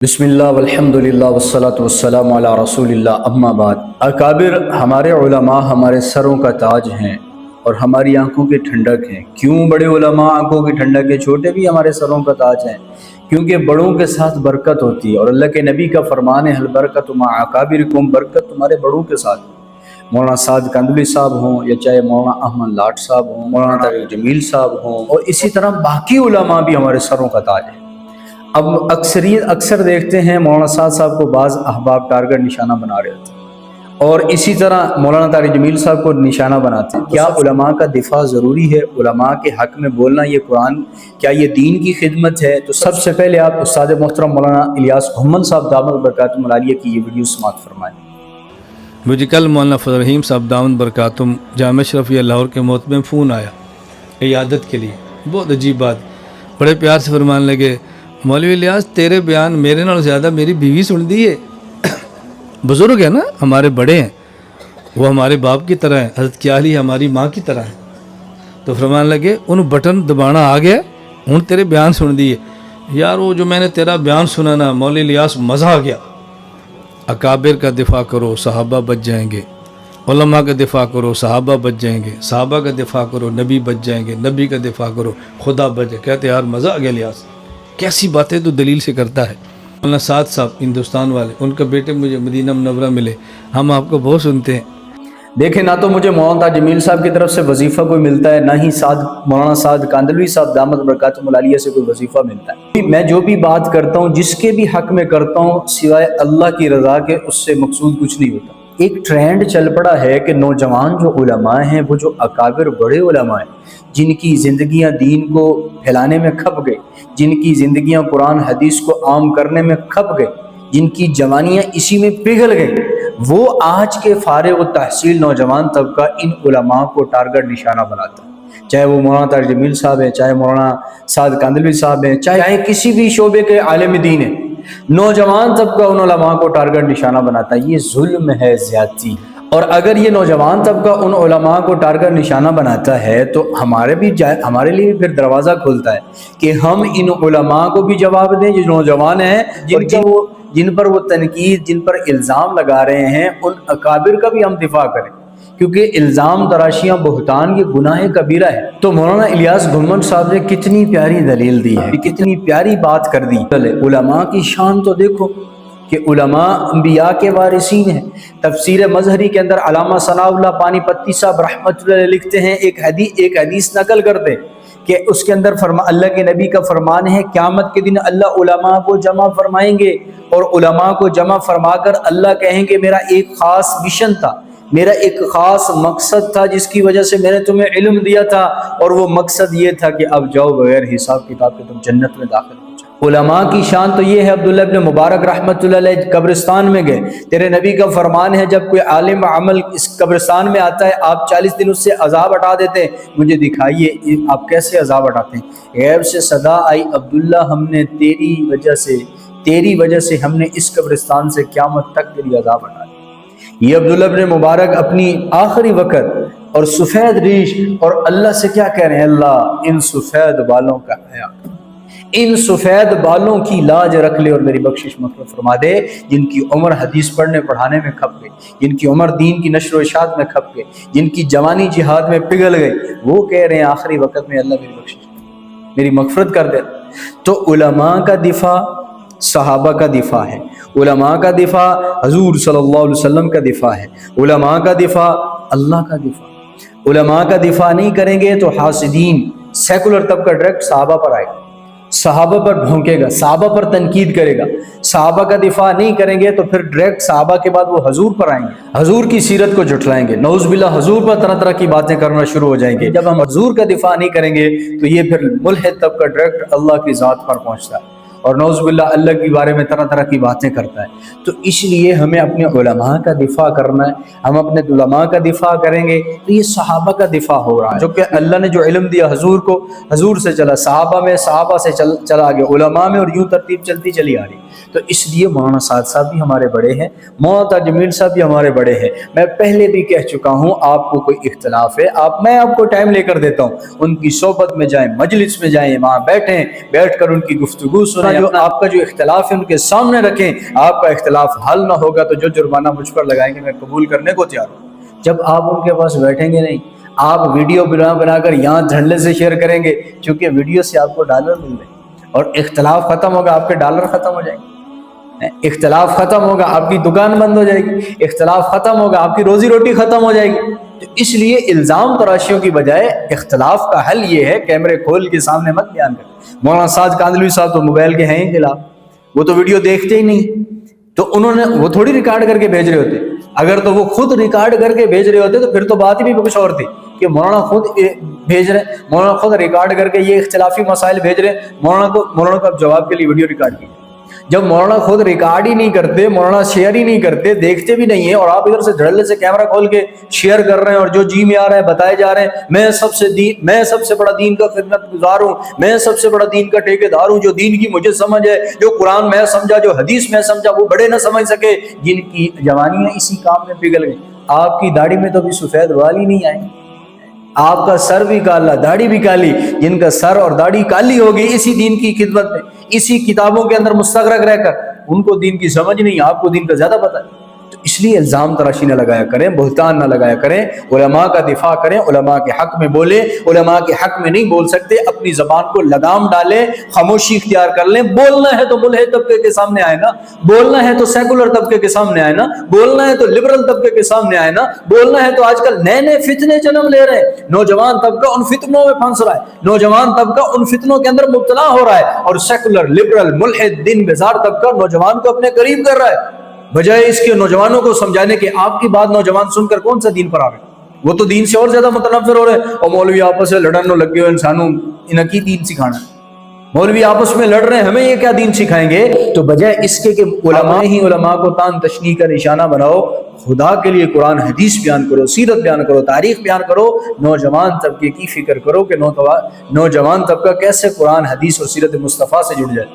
بسم اللہ والحمد للہ والصلاة والسلام علی رسول اللہ اما بعد۔ اکابر ہمارے علماء ہمارے سروں کا تاج ہیں اور ہماری آنکھوں کی ٹھنڈک ہیں۔ کیوں بڑے علماء آنکھوں کی ٹھنڈک ہیں؟ چھوٹے بھی ہمارے سروں کا تاج ہیں، کیونکہ بڑوں کے ساتھ برکت ہوتی ہے، اور اللہ کے نبی کا فرمان ہے البرکۃ مع اکابرکم، برکت تمہارے بڑوں کے ساتھ۔ مولانا سعد کاندھلی صاحب ہوں یا چاہے مولانا احمد لاٹ صاحب ہوں، مولانا طارق جمیل صاحب ہوں، اور اسی طرح باقی علماء بھی ہمارے سروں کا تاج ہیں۔ اب اکثر دیکھتے ہیں مولانا سعد صاحب کو بعض احباب ٹارگٹ نشانہ بنا رہے ہوتے ہیں، اور اسی طرح مولانا طارق جمیل صاحب کو نشانہ بناتے ہیں۔ کیا علماء کا دفاع ضروری ہے؟ علماء کے حق میں بولنا یہ قرآن، کیا یہ دین کی خدمت ہے؟ تو سب سے پہلے آپ استاد محترم مولانا الیاس گھمن صاحب دامت برکاتہم العالیہ کی یہ ویڈیو سماعت فرمائیں۔ مجھے کل مولانا فضل الرحیم صاحب دامت برکاتہم جامع اشرفیہ لاہور کے محتمم فون آیا عیادت کے لیے۔ بہت عجیب بات، بڑے پیار سے فرمان لگے، مولوی الیاس تیرے بیان میرے نال زیادہ میری بیوی سن دی ہے۔ بزرگ ہے نا، ہمارے بڑے ہیں، وہ ہمارے باپ کی طرح ہیں، حضرت کیا علی ہماری ماں کی طرح ہیں۔ تو فرمان لگے ان بٹن دبانا آ گیا، ہوں تیرے بیان سن دیے۔ یار وہ جو میں نے تیرا بیان سنا نا مولوی الیاس، مزہ آ گیا۔ اکابر کا دفاع کرو صحابہ بچ جائیں گے، علماء کا دفاع کرو صحابہ بچ جائیں گے، صحابہ کا دفاع کرو نبی بچ جائیں گے، نبی کا دفاع کرو خدا بچ جائے۔ کہتے یار مزہ آ گیا الیاس، کیسی باتیں تو دلیل سے کرتا ہے۔ مولانا سعد صاحب ہندوستان والے، ان کا بیٹے مجھے مدینہ منورہ ملے، ہم آپ کو بہت سنتے ہیں۔ دیکھیں، نہ تو مجھے مولانا جمیل صاحب کی طرف سے وظیفہ کوئی ملتا ہے، نہ ہی مولانا سعد کاندھلوی صاحب دامت برکاتہم العالیہ سے کوئی وظیفہ ملتا ہے۔ میں جو بھی بات کرتا ہوں، جس کے بھی حق میں کرتا ہوں، سوائے اللہ کی رضا کے اس سے مقصود کچھ نہیں ہوتا۔ ایک ٹرینڈ چل پڑا ہے کہ نوجوان جو علماء ہیں، وہ جو اکابر بڑے علماء ہیں، جن کی زندگیاں دین کو پھیلانے میں کھپ گئی، جن کی زندگیاں قرآن حدیث کو عام کرنے میں کھپ گئی، جن کی جوانیاں اسی میں پگھل گئیں، وہ آج کے فارغ التحصیل نوجوان طبقہ ان علماء کو ٹارگٹ نشانہ بناتا ہے، چاہے وہ مولانا طارق جمیل صاحب ہیں، چاہے مولانا سعد کاندھلوی صاحب ہیں، چاہے کسی بھی شعبے کے عالم دین ہیں، نوجوان طبقہ ان علماء کو ٹارگٹ نشانہ بناتا ہے۔ یہ ظلم ہے، زیادتی۔ اور اگر یہ نوجوان طبقہ ان علماء کو ٹارگٹ نشانہ بناتا ہے تو ہمارے لیے پھر دروازہ کھلتا ہے کہ ہم ان علماء کو بھی جواب دیں جو نوجوان ہیں، جن پر وہ تنقید، جن پر الزام لگا رہے ہیں، ان اکابر کا بھی ہم دفاع کریں، کیونکہ الزام تراشیاں بہتان یہ گناہ کبیرہ ہے۔ تو مولانا الیاس گھمن صاحب نے کتنی پیاری دلیل دی ہے، کتنی پیاری بات کر دی۔ علماء کی شان تو دیکھو کہ علماء انبیاء کے وارثین ہیں۔ تفسیر مظہری کے اندر علامہ ثناء اللہ پانی پتی صاحب رحمۃ اللہ علیہ لکھتے ہیں، ایک حدیث نقل کرتے کہ اس کے اندر اللہ کے نبی کا فرمان ہے، قیامت کے دن اللہ علماء کو جمع فرمائیں گے، اور علماء کو جمع فرما کر اللہ کہیں گے میرا ایک خاص مشن تھا، میرا ایک خاص مقصد تھا جس کی وجہ سے میں نے تمہیں علم دیا تھا، اور وہ مقصد یہ تھا کہ اب جاؤ بغیر حساب کتاب کے تم جنت میں داخل ہو جاؤ۔ علماء کی شان تو یہ ہے، عبداللہ ابن مبارک رحمۃ اللہ علیہ قبرستان میں گئے، تیرے نبی کا فرمان ہے جب کوئی عالم عمل اس قبرستان میں آتا ہے آپ 40 دن اس سے عذاب ہٹا دیتے ہیں، مجھے دکھائیے آپ کیسے عذاب ہٹاتے ہیں۔ غیب سے صدا آئی، عبداللہ ہم نے تیری وجہ سے ہم نے اس قبرستان سے قیامت تک تیری عذاب ہٹا دیا۔ یہ عبداللہ ابن مبارک اپنی آخری وقت اور سفید ریش اور اللہ سے کیا کہہ رہے ہیں، اللہ ان سفید بالوں کا حیا کر، ان سفید بالوں کی لاج رکھ لے اور میری بخشش مغفرت فرما دے۔ جن کی عمر حدیث پڑھنے پڑھانے میں کھپ گئی، جن کی عمر دین کی نشر و اشاعت میں کھپ گئی، جن کی جوانی جہاد میں پگھل گئی، وہ کہہ رہے ہیں آخری وقت میں اللہ میری بخشش میری مغفرت کر دے۔ تو علماء کا دفاع صحابہ کا دفاع ہے، علماء کا دفاع حضور صلی اللہ علیہ وسلم کا دفاع ہے، علماء کا دفاع اللہ کا دفاع۔ علماء کا دفاع نہیں کریں گے تو حاسدین، سیکولر طبقہ ڈائریکٹ صحابہ پر آئے گا، صحابہ پر بھونکے گا، صحابہ پر تنقید کرے گا۔ صحابہ کا دفاع نہیں کریں گے تو پھر ڈائریکٹ صحابہ کے بعد وہ حضور پر آئیں گے، حضور کی سیرت کو جھٹلائیں گے، نعوذ باللہ حضور پر طرح طرح کی باتیں کرنا شروع ہو جائیں گے۔ جب ہم حضور کا دفاع نہیں کریں گے تو یہ پھر ملحد طبقہ ڈائریکٹ اللہ کی ذات پر پہنچتا ہے، اور نعوذ باللہ اللہ کے بارے میں طرح طرح کی باتیں کرتا ہے۔ تو اس لیے ہمیں اپنے علماء کا دفاع کرنا ہے۔ ہم اپنے علماء کا دفاع کریں گے تو یہ صحابہ کا دفاع ہو رہا ہے، جو کہ اللہ نے جو علم دیا حضور کو، حضور سے چلا، صحابہ سے چلا گیا، علماء میں، اور یوں ترتیب چلتی چلی آ رہی۔ تو اس لیے مولانا سعد صاحب بھی ہمارے بڑے ہیں، مولانا جمیل صاحب بھی ہمارے بڑے ہیں۔ میں پہلے بھی کہہ چکا ہوں، آپ کو کوئی اختلاف ہے میں آپ کو ٹائم لے کر دیتا ہوں، ان کی صحبت میں جائیں، مجلس میں جائیں، وہاں بیٹھ کر ان کی گفتگو سنیں، جو آپ کا جو اختلاف ہے ان کے سامنے رکھیں. آپ کا اختلاف حل نہ ہوگا تو جو جرمانہ مجھ پر لگائیں گے میں قبول کرنے کو تیار ہوں. جب آپ ان کے پاس بیٹھیں گے نہیں, آپ ویڈیو بنا کر یہاں دھڑلے سے شیئر کریں گے, چونکہ ویڈیو سے آپ کو ڈالر مل رہے ہیں, اور اختلاف ختم ہوگا آپ کے ڈالر ختم ہو جائیں گے. اختلاف ختم ہوگا آپ کی دکان بند ہو جائے گی, اختلاف ختم ہوگا آپ کی روزی روٹی ختم ہو جائے گی. تو اس لیے الزام تراشیوں کی بجائے اختلاف کا حل یہ ہے, کیمرے کھول کے سامنے مت بیان کریں. مولانا سعد کاندھلوی صاحب تو موبائل کے ہیں ہی خلاف, وہ تو ویڈیو دیکھتے ہی نہیں, تو انہوں نے وہ تھوڑی ریکارڈ کر کے بھیج رہے ہوتے. اگر تو وہ خود ریکارڈ کر کے بھیج رہے ہوتے تو پھر تو بات ہی بھی کچھ اور تھی کہ مولانا خود بھیج رہے, مولانا خود ریکارڈ کر کے یہ اختلافی مسائل بھیج رہے, مولانا کو اب جواب کے لیے ویڈیو ریکارڈ کی. جب مولانا خود ریکارڈ ہی نہیں کرتے, مولانا شیئر ہی نہیں کرتے, دیکھتے بھی نہیں ہیں, اور آپ ادھر سے دھڑلے سے کیمرہ کھول کے شیئر کر رہے ہیں, اور جو جی میں آ رہا ہے بتائے جا رہے ہیں میں سب سے بڑا دین کا خدمت گزار ہوں, میں سب سے بڑا دین کا ٹھیکیدار ہوں, جو دین کی مجھے سمجھ ہے, جو قرآن میں سمجھا, جو حدیث میں سمجھا, وہ بڑے نہ سمجھ سکے. جن کی جوانیاں اسی کام میں پگھل گئی. آپ کی داڑھی میں تو بھی سفید وال ہی نہیں آئے, آپ کا سر بھی کالا داڑھی بھی کالی. جن کا سر اور داڑھی کالی ہوگی اسی دین کی خدمت میں, اسی کتابوں کے اندر مستغرق رہ کر, ان کو دین کی سمجھ نہیں, آپ کو دین کا زیادہ پتہ ہے. تو اس لیے الزام تراشی نہ لگایا کریں, بہتان نہ لگایا کریں, علماء کا دفاع کریں, علماء کے حق میں بولیں. علماء کے حق میں نہیں بول سکتے, اپنی زبان کو لگام ڈالیں, خاموشی اختیار کر لیں. بولنا ہے تو ملحد طبقے کے سامنے آئے نا, بولنا ہے تو سیکولر طبقے کے سامنے آئے نا, بولنا ہے تو لبرل طبقے کے سامنے آئے نا, بولنا ہے تو آج کل نئے فتنے جنم لے رہے ہیں. نوجوان طبقہ ان فتنوں میں پھنس رہا ہے, نوجوان طبقہ ان فتنوں کے اندر مبتلا ہو رہا ہے, اور سیکولر لبرل ملحد دین بیزار طبقہ نوجوان کو اپنے قریب کر رہا ہے, بجائے اس کے نوجوانوں کو سمجھانے کے. آپ کی بات نوجوان سن کر کون سا دین پر آ رہے ہیں, وہ تو دین سے اور زیادہ متنفر ہو رہے ہیں. اور مولوی آپس میں لڑن لگے ہوئے انسانوں, انہیں کی دین سکھانا ہے. مولوی آپس میں لڑ رہے ہیں, ہمیں یہ کیا دین سکھائیں گے. تو بجائے اس کے کہ علماء ہی علماء کو تان تشنیع کا نشانہ بناؤ, خدا کے لیے قرآن حدیث بیان کرو, سیرت بیان کرو, تاریخ بیان کرو. نوجوان طبقے کی فکر کرو کہ نوجوان طبقہ کیسے قرآن حدیث اور سیرت مصطفیٰ سے جڑ جائے.